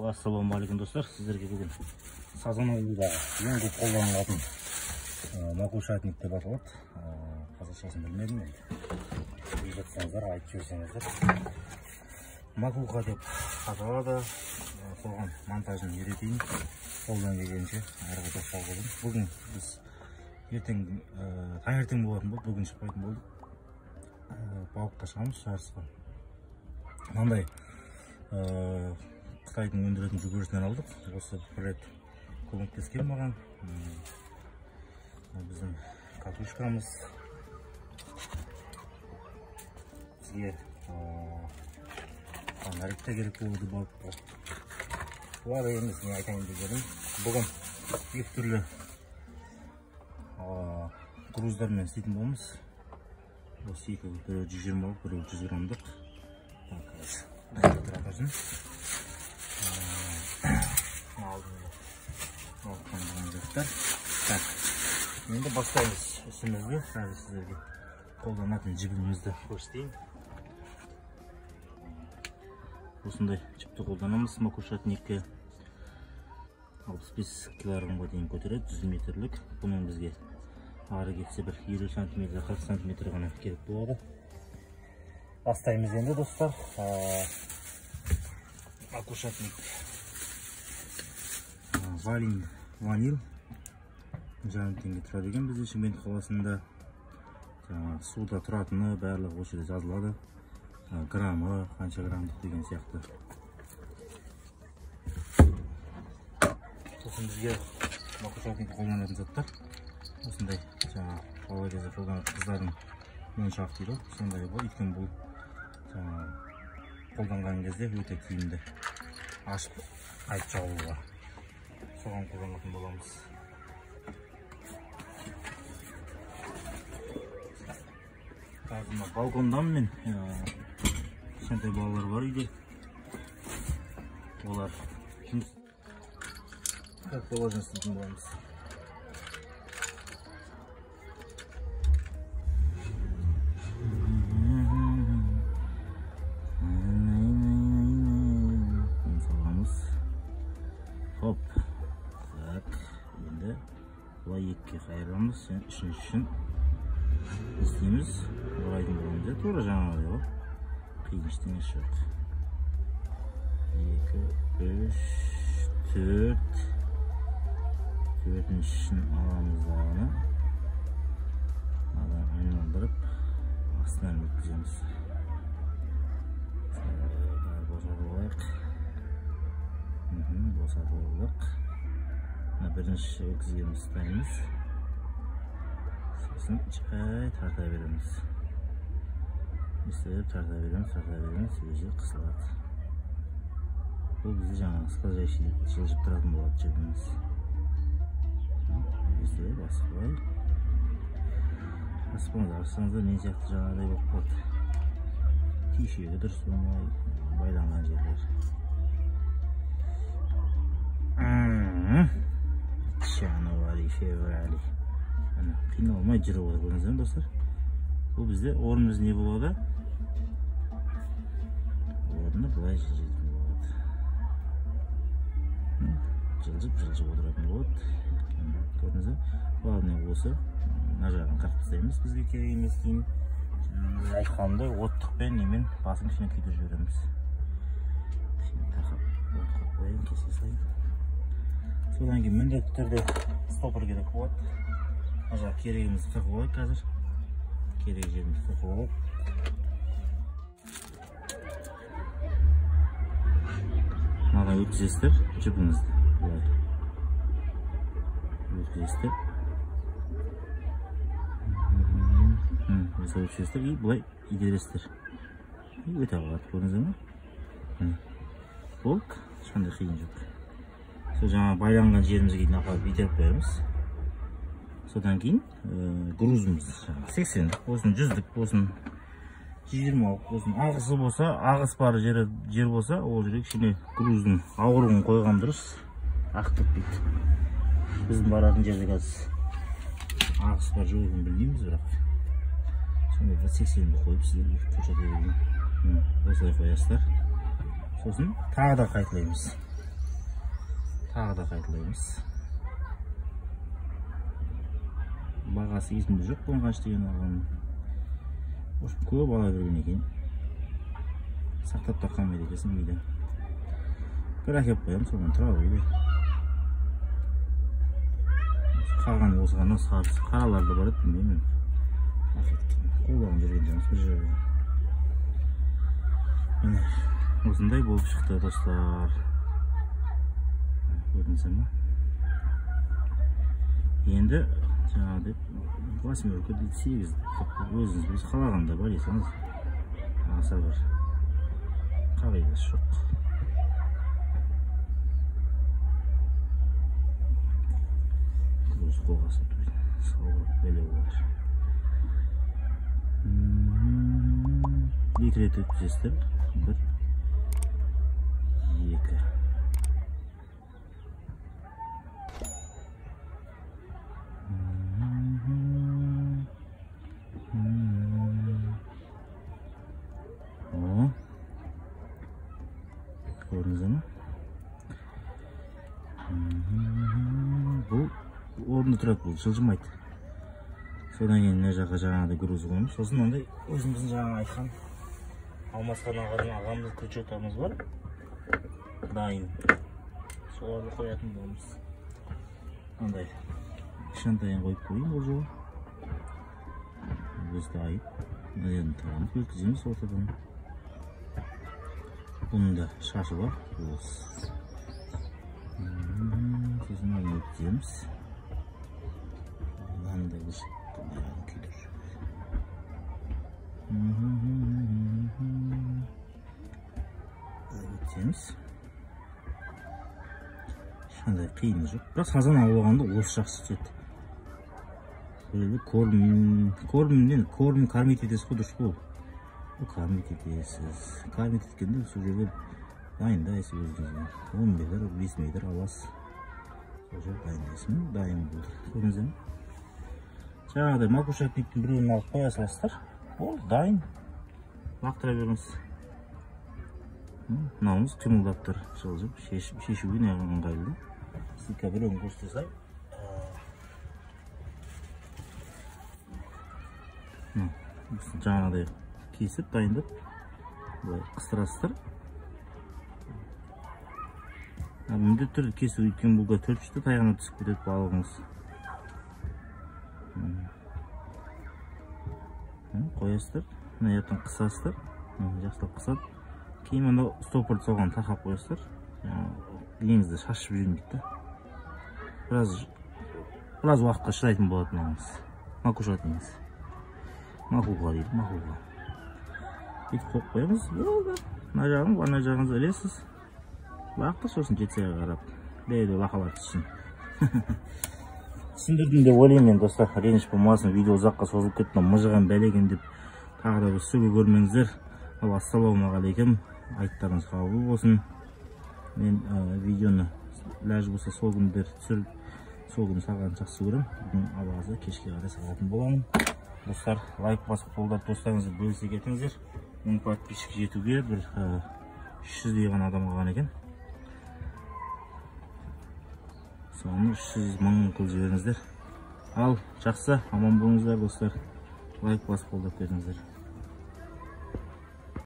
Ассалаумағалейкум достар, сіздерге бүгін сазан ауылында ең көп қолданылатын макушатник деп аталады. Қазақшасын білмедім енді. Біліп жатсаңыздар, айтып жіберсеңіздер. Макуха деп аталады. Соған монтажын үйретейін. Қолдан келгенше әрі тоқтау болдым. Бүгін біз таңертең болатын болды, бүгін шықпайтын болдық. Балыққа шығамыз жарысқа. Мынандай Қытайдың өндіретін жүгерісінен алдық. Осы бір рет көмектескен маған. Біздің катушкамыз. Бізге нарикта керек болды балыққа. Бұлар емес, мен айтайын дегенім. Бүгін екі түрлі груздармен істейтін боламыз. Осы екі, біреу 120, біреу 100 грамдық. Енді бастаймыз ісімізге. Қазір сіздерге қолданатын жібімізді көрсетейін. Осындай жіпті қолданамыз. Макушатникке 65 килограммға дейін көтереді, 100 метрлік. Бұның бізге ары кетсе бір 50 см, 40 см ғана керек болады. Бастаймыз енді достар. Макушатник ванил $1,5 теңге тұрады екен бізде Шымкент қаласында. Суда тұратыны барлығы осы жерде жазылады. Граммы, қанша граммдық деген сияқты. Сосын бізге макушатник қолданатын заттар. Осындай бала кезде қолданатын қыздардың моншақ дейді. Сондай бұл, өйткені бұл қолданған кезде өте тиімді. Ашып қайтып жабылуға. Соған қолданатын боламыз. Қазір балкондан мен кішкентай балалар бар үйде. Олар жұмыс как положено істейтін боламыз. Хоп. Так, енді бұлай екіге қайырамыз. Үшінші үшін істейміз. Орайдың боламыз. Тура жаңағыдай ғой. Қиын ештеңе жоқ. 2, 3, 4. Төртінші үшін аламыз дағыны. Айналдырып, астынан өткіземіз. Босатып алайық. Босатып алдық. Бірінші өткізгеніміз ұстаймыз. Сосын жай тарта береміз. Өстіп тарта береміз, өзі қысылады. Бұл бізде жаңағы қысқа жылжып тұратын болады жібіміз. Өстіп басып алайық. Аспаңыз арсаңызда мен сияқты жаңағыдай болып қалды. Түйшегі дұрыс болмай байланған жерлер. Февраль. Қиналмай жүріп отыр көрдіңіздер ме достар? Бұл бізде орнымыз не болады? Орны былай жылжитын болады. Жылжып отыратын болады. Көрдіңіздер ме? Главное осы. Мына жағын қырып тастаймыз. Бізге керек емес кейін. Айтқанымдай оттықпен немен басын кішкене күйдіріп жібереміз. Тақап қойын, кесе сайын. Содан кейін міндетті түрде стопор керек болады. Ажа керегімізді қырқып алайық қазір. Керек жерімізді қырқып алайық. Маған өткізесіздер жібіңізді. Өткізесіздер. Өткізесіздер и бұлай итересіздер. Өте қалады көрдіңіздер ме? Болды. Ешқандай қиын жоқ. Сол жаңа байланған жерімізге дейін апарып итеріп қоямыз. Содан кейін грузымыз 80-дік болсын, 100-дік болсын, 120-лық болсын, ағысы болса, ағыс бар жер болса, ол жерге кішкене груздың ауырығын қойған дұрыс, ақтып дейді. Біздің баратын жерде қазір ағыс бар жоғын білмейміз, бірақ сондай 80-ді қойып сіздерге көрсете берейін. Осылай қоясыздар. Сосын тағы да қайталаймыз. тағы да қайталаймыз. Бағасы есімде жоқ, бұның қанша деген алған. Көп ала берген екен. Сақтап та қалмайды екенсің мейді. Бір әкеп қоямын, соған тұра қойды. Қалған осыған қараларды бар еді, білмеймін. Қолдағын жүрген жаңыз бір жері. Міне, осындай болып шықты достар. Көрдіңіздер ме? Енді жаңағыдай 8 8 өзіңіз біз қалағанда бар есеңіз аса бір қағидасы жоқ. Көз қолға салып бәле болар. 2 рет өткізесіздер. 1 2 Көрдіңіздер ме? Бұл орында тұрады, бұл жылжымайды. Содан кейін мына жаққа жаңағыдай груз қоймыз. Сосын ондай өзіміздің жаңа айтқан алмасқан ағамыз крючоктарымыз бар. Дайын. Соларды қоятын боламыз. Ондай кішкентайын қойып қойын бұл жолы. Өзді айып. Мына жерін тарамыз, өткіземіз ортадан. Бұның да шашы бар. Сосын оны өткіземіз. Мынандай біз күйдір. Өткіземіз. Ешқандай қиыны жоқ. Бірақ сазан алғанда осы жақсы түседі. Корм кормить етесіз ғой, дұрыс қой. Кормить етесіз. Кормить еткенде сол жерге дайындайсыз өзіңізге. 10 метр, 5 метр аласыз. Сол жер дайындайсың, дайын болды. Көрдіңіздер ме? Жаңағыдай макушатниктің біреуін алып қоя саласыздар. Ол дайын. Лақтыра беріңіз. Мынауымыз қимылдап тұр. Жылжып, шешуге неғын ыңғайлы. Сізге біреуін көрсетесіз. Жаңағыдай кесіп, дайындап, қыстырасыздар. Міндет түрді кесіп өткен бұлға 4 үшті тайғана түсіп кетеді балығыңыз. Қоясыздар, мына ертің қысасыздар. Жақсылап қысады. Кейін мұнда стопырды соған тақап қоясыздар. Еңізді шашып жүрмейді. Біраз уақытқа шыдайтын болады мынаңыз. Макушатыңыз. Мақуға дейді, мақуға. Бүйтіп қойып қоямыз. Мына жағын, ана жағыңызды ілесіз. Лақты сосын жетсеге қарап. Бәйді лақалар түсін. Түсіндірдім деп ойлаймын мен достар. Реніш болмасын, видео ұзаққа созылып кетті. Мыжыған бәлеген деп тағы да бір сөге көрмеңіздер. Ассалаумағалейкум. Айттарыңыз қабыл болсын. Мен видеоны ләж болса сол күндер түсіріп, сол күн саған жақсы көрем. Бүгін алғазы кешке қарай салатын боламын. Достар, лайк басып қолдап достарыңызды бөлісе кетіңіздер. Мың подписчик жетуге бір 300 ғана адам қалған екен. Соны 300 мың қыл жіберіңіздер. Ал жақсы, аман болыңыздар достар. Лайк басып қолдап кетіңіздер.